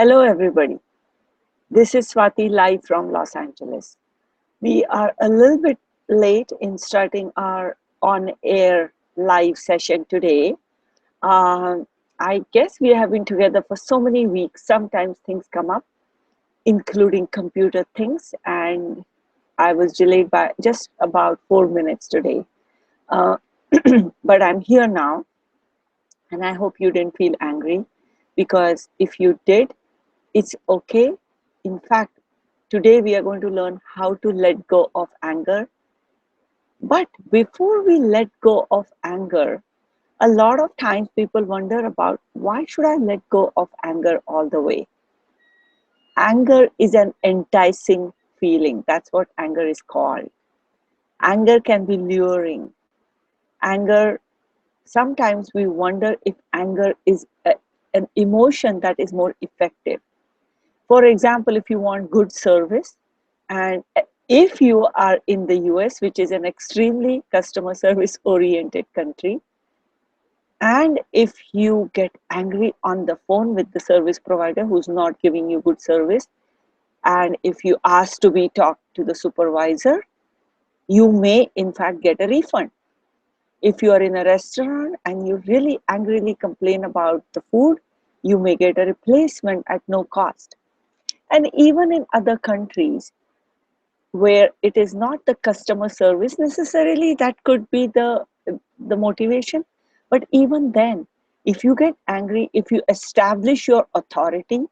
Hello, everybody. This is Swati live from Los Angeles. We are a little bit late in starting our on-air live session today. I guess we have been together for so many weeks. Sometimes things come up, including computer things, and I was delayed by just about 4 minutes today. Uh, but I'm here now, and I hope you didn't feel angry, because if you did, it's okay. In fact, today we are going to learn how to let go of anger. But before we let go of anger, a lot of times people wonder about, why should I let go of anger all the way? Anger is an enticing feeling. That's what anger is called. Anger can be luring. Anger, sometimes we wonder if anger is an emotion that is more effective. For example, if you want good service, and if you are in the US, which is an extremely customer service oriented country, and if you get angry on the phone with the service provider who's not giving you good service, and if you ask to be talked to the supervisor, you may in fact get a refund. If you are in a restaurant and you really angrily complain about the food, you may get a replacement at no cost. And even in other countries where it is not the customer service necessarily that could be the motivation, but even then, if you get angry, if you establish your authority,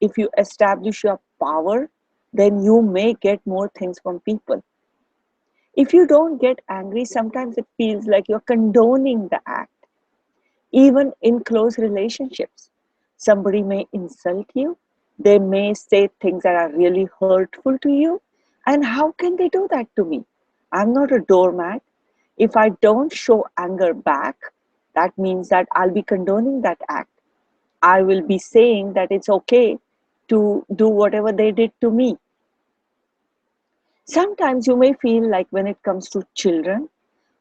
if you establish your power, then you may get more things from people. If you don't get angry, sometimes it feels like you're condoning the act. Even in close relationships, somebody may insult you, they may say things that are really hurtful to you. And how can they do that to me? I'm not a doormat. If I don't show anger back, that means that I'll be condoning that act. I will be saying that it's okay to do whatever they did to me. Sometimes you may feel like when it comes to children,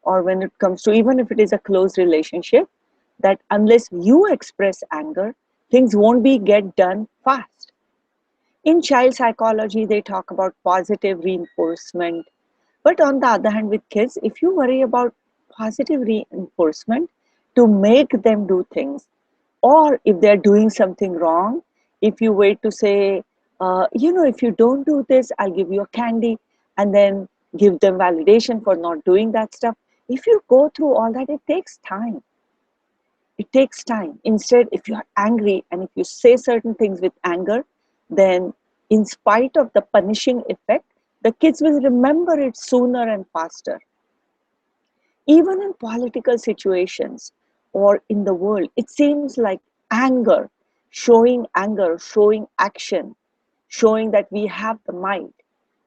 or when it comes to, even if it is a close relationship, that unless you express anger, things won't be get done fast. In child psychology, they talk about positive reinforcement. But on the other hand, with kids, if you worry about positive reinforcement to make them do things, or if they're doing something wrong, if you wait to say, if you don't do this, I'll give you a candy, and then give them validation for not doing that stuff. If you go through all that, it takes time. It takes time. Instead, if you are angry and if you say certain things with anger, then in spite of the punishing effect, the kids will remember it sooner and faster. Even in political situations or in the world, it seems like anger, showing action, showing that we have the might,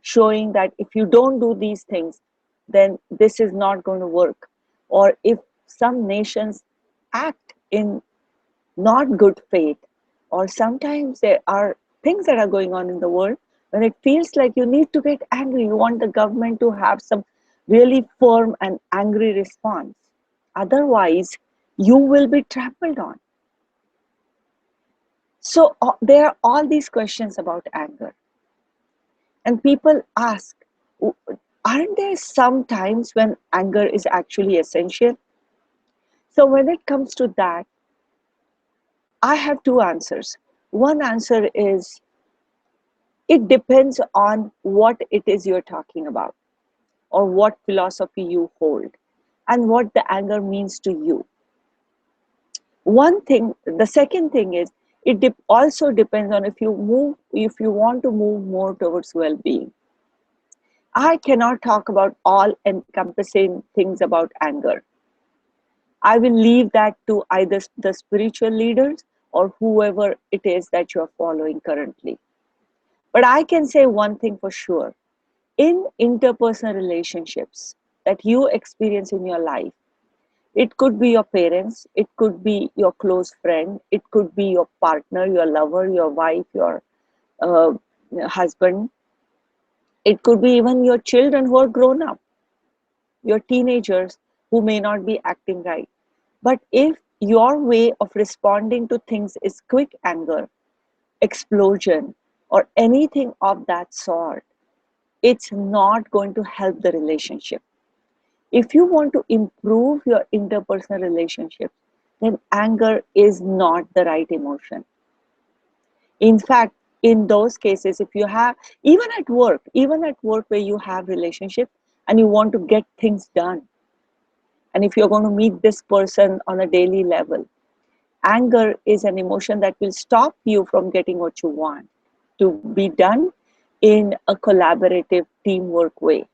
showing that if you don't do these things, then this is not going to work. Or if some nations act in not good faith, or sometimes there are things that are going on in the world when it feels like you need to get angry, you want the government to have some really firm and angry response. Otherwise, you will be trampled on. So there are all these questions about anger. And people ask, aren't there some times when anger is actually essential? So when it comes to that, I have two answers. One answer is, it depends on what it is you're talking about, or what philosophy you hold, and what the anger means to you. One thing, the second thing is, it also depends on if you want to move more towards well-being. I cannot talk about all encompassing things about anger. I will leave that to either the spiritual leaders or whoever it is that you're following currently. But I can say one thing for sure. In interpersonal relationships that you experience in your life, it could be your parents, it could be your close friend, it could be your partner, your lover, your wife, your uh, husband. It could be even your children who are grown up, your teenagers who may not be acting right. But if your way of responding to things is quick anger, explosion or anything of that sort, it's not going to help the relationship. If you want to improve your interpersonal relationships, then anger is not the right emotion. In fact, in those cases, if you have, even at work where you have relationships and you want to get things done, and if you're going to meet this person on a daily level, anger is an emotion that will stop you from getting what you want to be done in a collaborative teamwork way.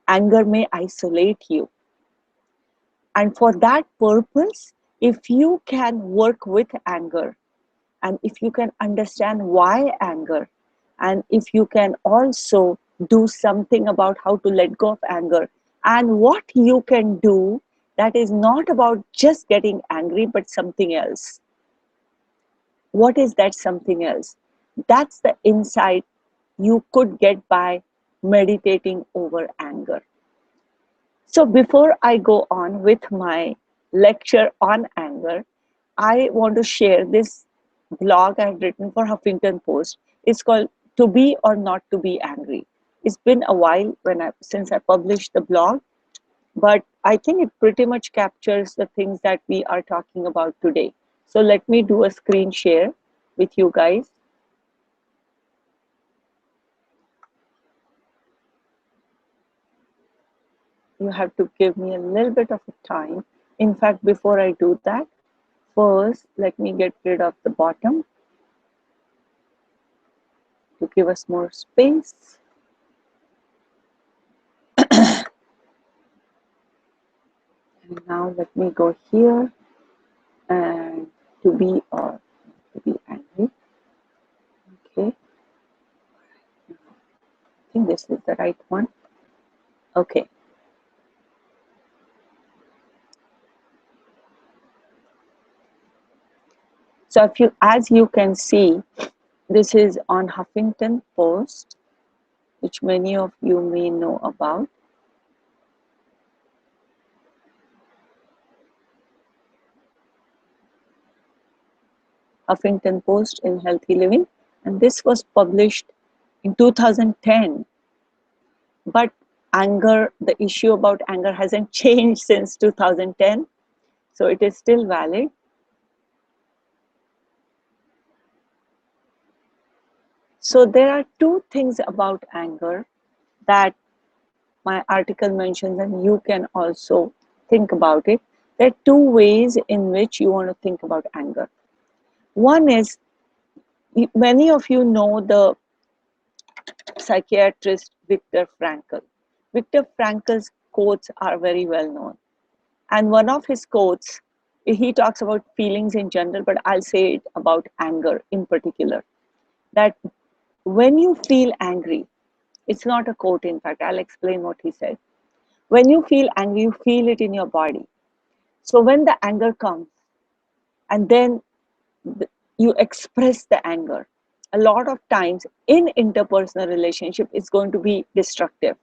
Anger may isolate you. And for that purpose, if you can work with anger, and if you can understand why anger, and if you can also do something about how to let go of anger, and what you can do that is not about just getting angry, but something else. What is that something else? That's the insight you could get by meditating over anger. So before I go on with my lecture on anger, I want to share this blog I've written for Huffington Post. It's called To Be or Not to Be Angry. It's been a while since I published the blog, but I think it pretty much captures the things that we are talking about today. So let me do a screen share with you guys. You have to give me a little bit of time. In fact, before I do that, first let me get rid of the bottom to give us more space. And now let me go here and to be or to be angry. Okay, I think this is the right one. Okay. So as you can see, this is on Huffington Post, which many of you may know about. Huffington Post in Healthy Living, and this was published in 2010. But anger, the issue about anger hasn't changed since 2010, so it is still valid. So there are two things about anger that my article mentions, and you can also think about it. There are two ways in which you want to think about anger. One is, many of you know the psychiatrist Viktor Frankl. Viktor Frankl's quotes are very well known. And one of his quotes, he talks about feelings in general, but I'll say it about anger in particular. That when you feel angry, it's not a quote, in fact, I'll explain what he said. When you feel angry, you feel it in your body. So when the anger comes, and then you express the anger, a lot of times in interpersonal relationship, it's going to be destructive.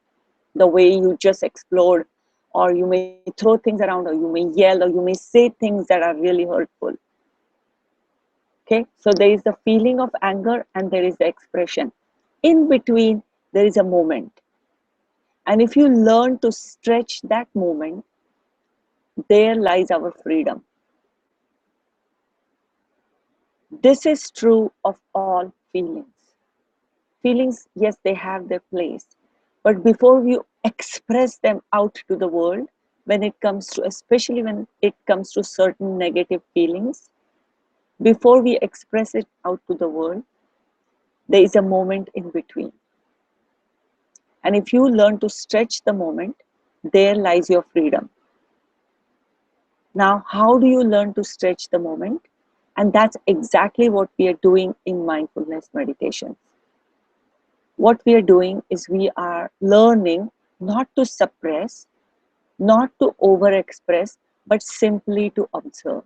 The way you just explode, or you may throw things around, or you may yell, or you may say things that are really hurtful. Okay, so there is the feeling of anger and there is the expression. In between, there is a moment. And if you learn to stretch that moment, there lies our freedom. This is true of all feelings. Feelings, yes, they have their place. But before you express them out to the world, when it comes to, especially when it comes to certain negative feelings, before we express it out to the world, there is a moment in between. And if you learn to stretch the moment, there lies your freedom. Now, how do you learn to stretch the moment? And that's exactly what we are doing in mindfulness meditation. What we are doing is we are learning not to suppress, not to overexpress, but simply to observe.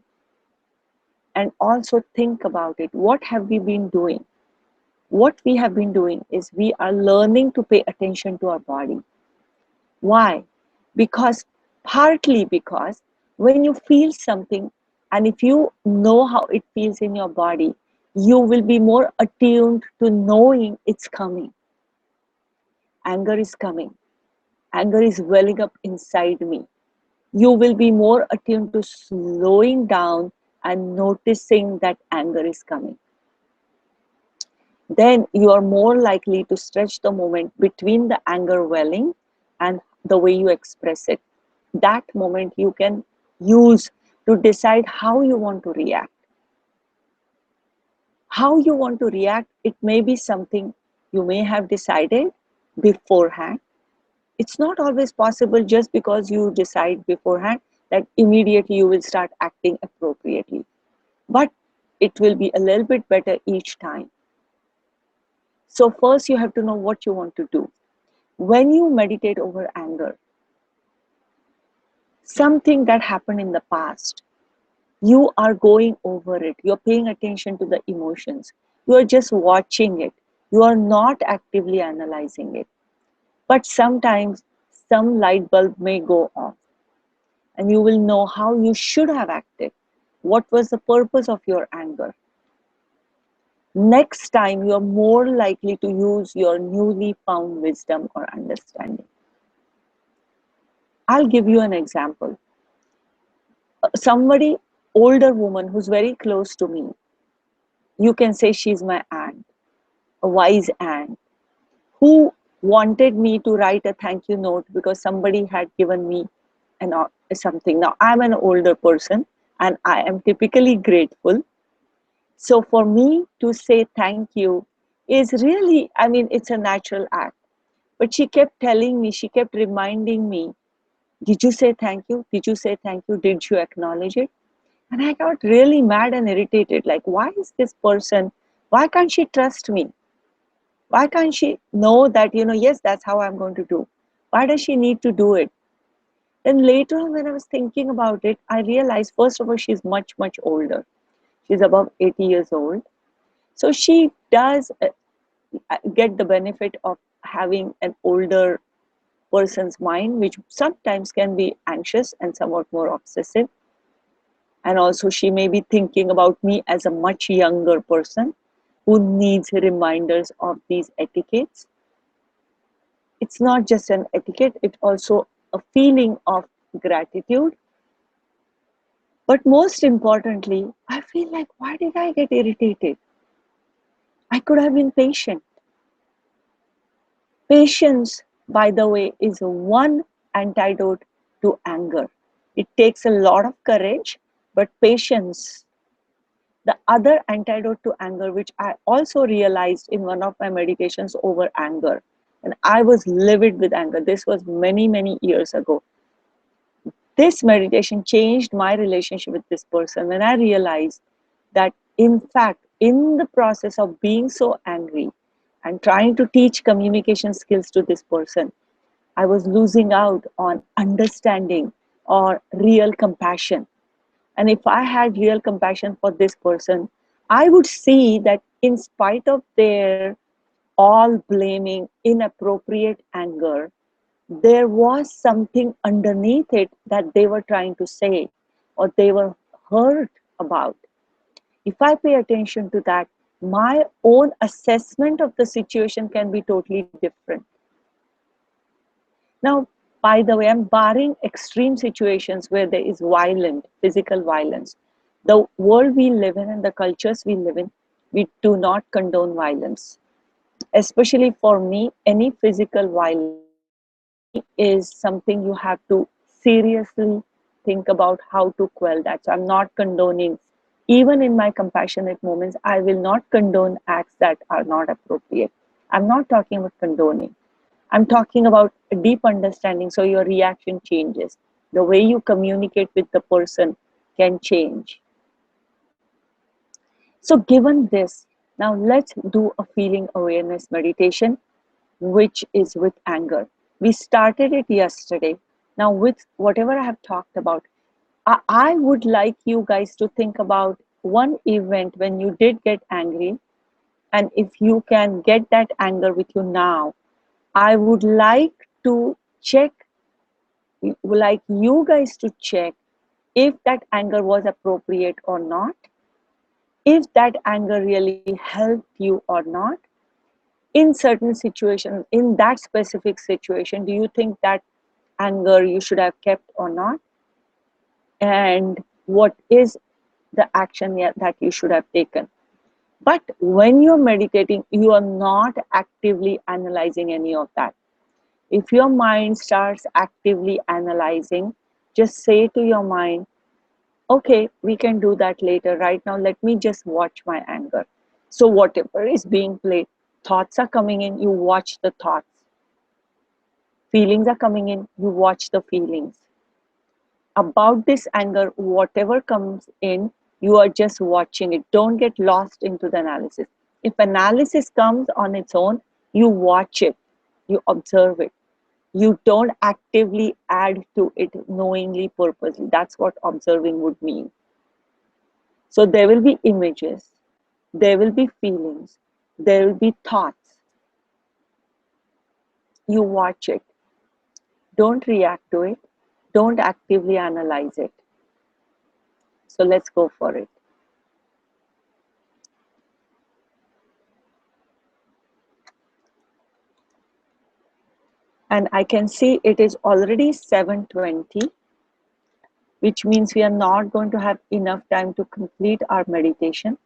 And also think about it. What have we been doing? What we have been doing is we are learning to pay attention to our body. Why? Partly because when you feel something, and if you know how it feels in your body, You will be more attuned to knowing it's coming. Anger is coming. Anger is welling up inside me. You will be more attuned to slowing down and noticing that anger is coming. Then you are more likely to stretch the moment between the anger welling and the way you express it. That moment you can use to decide how you want to react. How you want to react, it may be something you may have decided beforehand. It's not always possible just because you decide beforehand that immediately you will start acting appropriately. But it will be a little bit better each time. So first you have to know what you want to do. When you meditate over anger, something that happened in the past, you are going over it. You're paying attention to the emotions. You are just watching it. You are not actively analyzing it. But sometimes some light bulb may go off and you will know how you should have acted. What was the purpose of your anger? Next time, you are more likely to use your newly found wisdom or understanding. I'll give you an example. Somebody, older woman who's very close to me, you can say she's my aunt, a wise aunt, who wanted me to write a thank you note because somebody had given me something. Now, I'm an older person and I am typically grateful. So for me to say thank you is really, I mean, it's a natural act. But she kept telling me, she kept reminding me, did you say thank you? Did you say thank you? Did you acknowledge it? And I got really mad and irritated. Like, why is this person, why can't she trust me? Why can't she know that, yes, that's how I'm going to do? Why does she need to do it? Then later on, when I was thinking about it, I realized, first of all, she's much, much older. She's above 80 years old. So she does get the benefit of having an older person's mind, which sometimes can be anxious and somewhat more obsessive. And also, she may be thinking about me as a much younger person who needs reminders of these etiquettes. It's not just an etiquette, it's also a feeling of gratitude. But most importantly, I feel like, why did I get irritated? I could have been patient. Patience, by the way, is one antidote to anger. It takes a lot of courage, but patience. The other antidote to anger, which I also realized in one of my meditations over anger, and I was livid with anger. This was many, many years ago. This meditation changed my relationship with this person when I realized that, in fact, in the process of being so angry and trying to teach communication skills to this person, I was losing out on understanding or real compassion. And if I had real compassion for this person, I would see that in spite of their all blaming, inappropriate anger, there was something underneath it that they were trying to say or they were hurt about. If I pay attention to that, my own assessment of the situation can be totally different. Now, by the way, I'm barring extreme situations where there is violent, physical violence. The world we live in and the cultures we live in, we do not condone violence. Especially for me, any physical violence is something you have to seriously think about how to quell that. So I'm not condoning, even in my compassionate moments, I will not condone acts that are not appropriate. I'm not talking about condoning. I'm talking about a deep understanding so your reaction changes. The way you communicate with the person can change. So given this, now let's do a feeling awareness meditation, which is with anger. We started it yesterday. Now with whatever I have talked about, I would like you guys to think about one event when you did get angry. And if you can get that anger with you now, I would like to check, like you guys to check if that anger was appropriate or not. if that anger really helped you or not. In certain situations, in that specific situation, do you think that anger you should have kept or not? And what is the action that you should have taken? But when you're meditating, you are not actively analyzing any of that. If your mind starts actively analyzing, just say to your mind, okay, we can do that later. Right now, let me just watch my anger. So, whatever is being played, thoughts are coming in, you watch the thoughts. Feelings are coming in, you watch the feelings. About this anger, whatever comes in, you are just watching it. Don't get lost into the analysis. If analysis comes on its own, you watch it, you observe it. You don't actively add to it knowingly, purposely. That's what observing would mean. So there will be images, there will be feelings, there will be thoughts. You watch it. Don't react to it. Don't actively analyze it. So let's go for it. And I can see it is already 7:20, which means we are not going to have enough time to complete our meditation.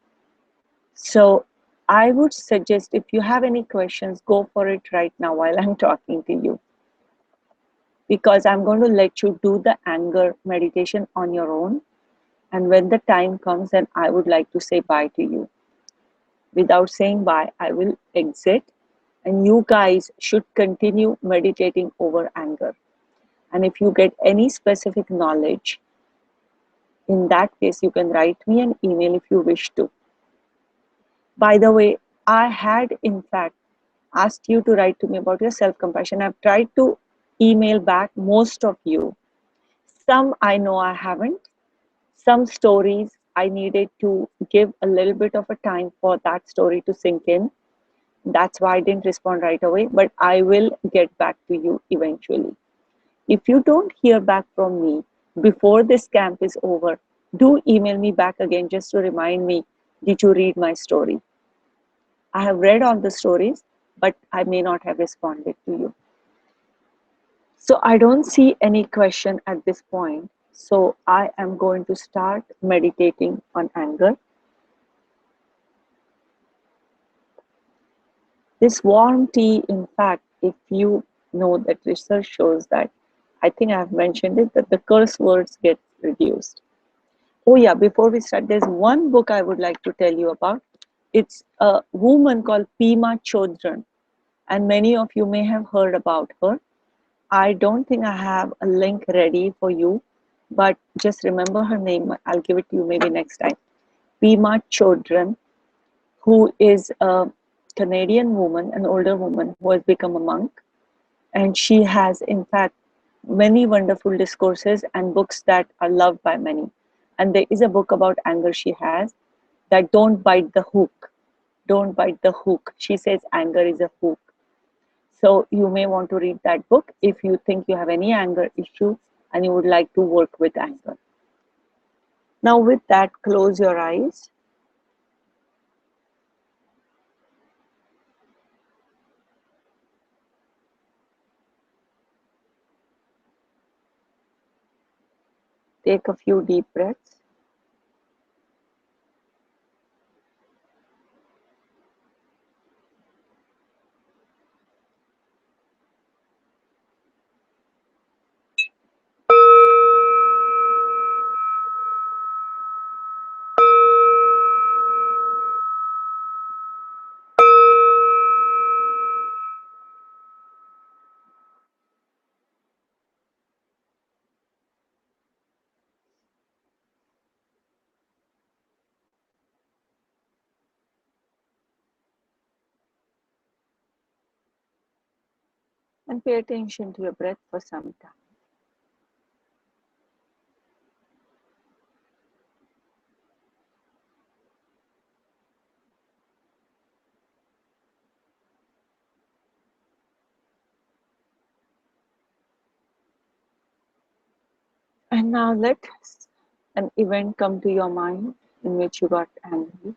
So I would suggest, if you have any questions, go for it right now while I'm talking to you, because I'm going to let you do the anger meditation on your own. And when the time comes, then I would like to say bye to you. Without saying bye, I will exit, and you guys should continue meditating over anger. And if you get any specific knowledge, in that case, you can write me an email if you wish to. By the way, I had in fact asked you to write to me about your self-compassion. I've tried to email back most of you. Some I know I haven't. Some stories I needed to give a little bit of a time for that story to sink in. That's why I didn't respond right away, but I will get back to you eventually. If you don't hear back from me before this camp is over, do email me back again just to remind me, did you read my story? I have read all the stories, but I may not have responded to you. So I don't see any question at this point. So I am going to start meditating on anger. This warm tea, in fact, if you know that research shows that, I think I have mentioned it, that the curse words get reduced. Oh yeah, before we start, there's one book I would like to tell you about. It's a woman called Pema Chodron, and many of you may have heard about her. I don't think I have a link ready for you, but just remember her name. I'll give it to you maybe next time. Pema Chodron, who is a Canadian woman, an older woman who has become a monk. And she has, in fact, many wonderful discourses and books that are loved by many. And there is a book about anger she has, that Don't Bite the Hook. Don't bite the hook. She says anger is a hook. So you may want to read that book if you think you have any anger issue and you would like to work with anger. Now with that, close your eyes. Take a few deep breaths. And pay attention to your breath for some time. And now let an event come to your mind in which you got angry.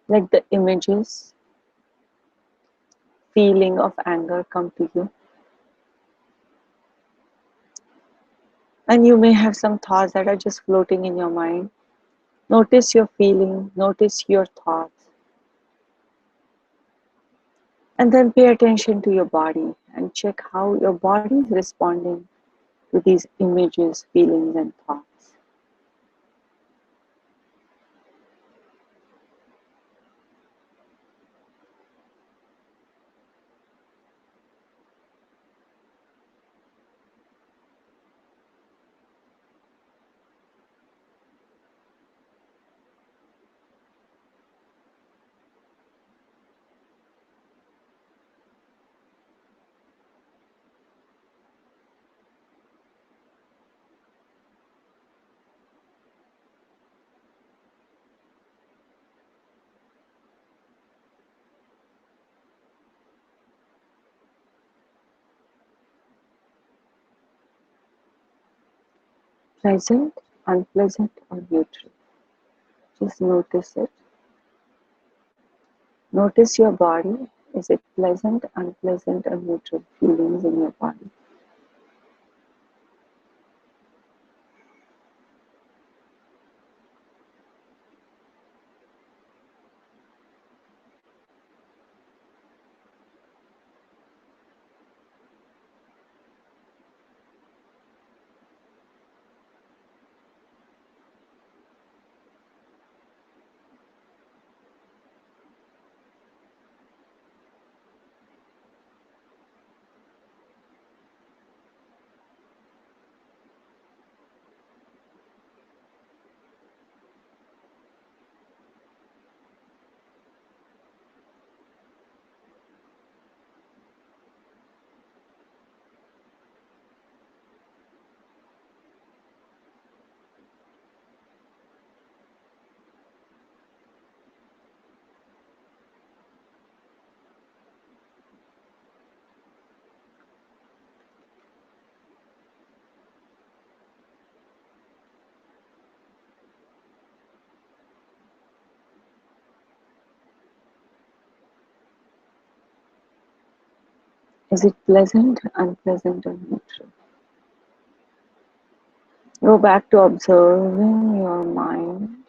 Let the images, feeling of anger come to you. And you may have some thoughts that are just floating in your mind. Notice your feeling, notice your thoughts, and then pay attention to your body and check how your body is responding to these images, feelings, and thoughts. Pleasant, unpleasant, or neutral. Just notice it. Notice your body. Is it pleasant, unpleasant, or neutral feelings in your body? Is it pleasant, unpleasant, or neutral? Go back to observing your mind,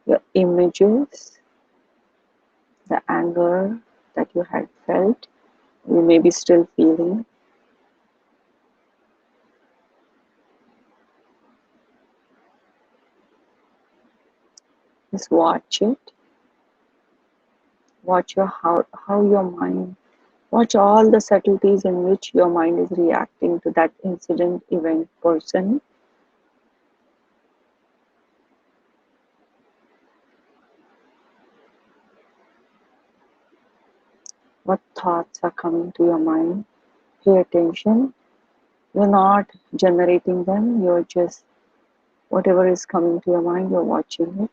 your images, the anger that you had felt, you may be still feeling. Just watch it. Watch how your mind, watch all the subtleties in which your mind is reacting to that incident, event, person. What thoughts are coming to your mind? Pay attention. You're not generating them, you're just, whatever is coming to your mind, you're watching it.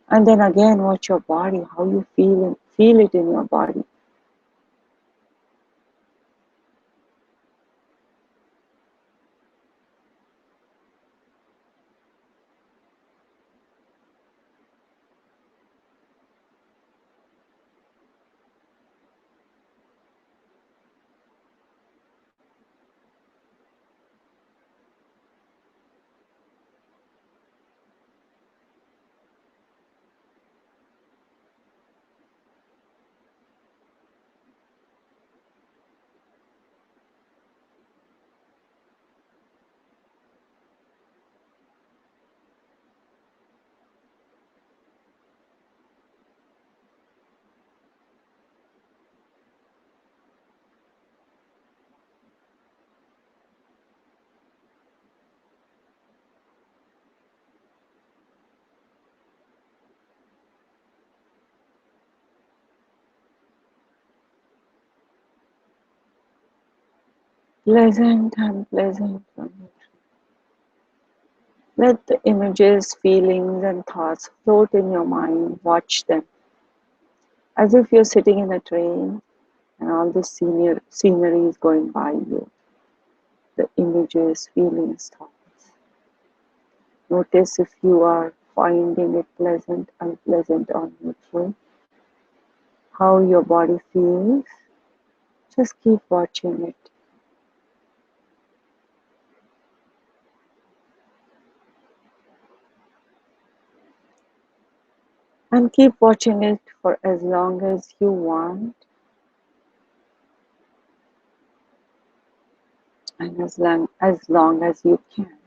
And then again, watch your body, how you feel it in your body. Pleasant, unpleasant. Let the images, feelings, and thoughts float in your mind. Watch them as if you're sitting in a train and all this scenery is going by you. The images, feelings, thoughts. Notice if you are finding it pleasant, unpleasant, or neutral. How your body feels. Just keep watching it. And keep watching it for as long as you want and as long as you can.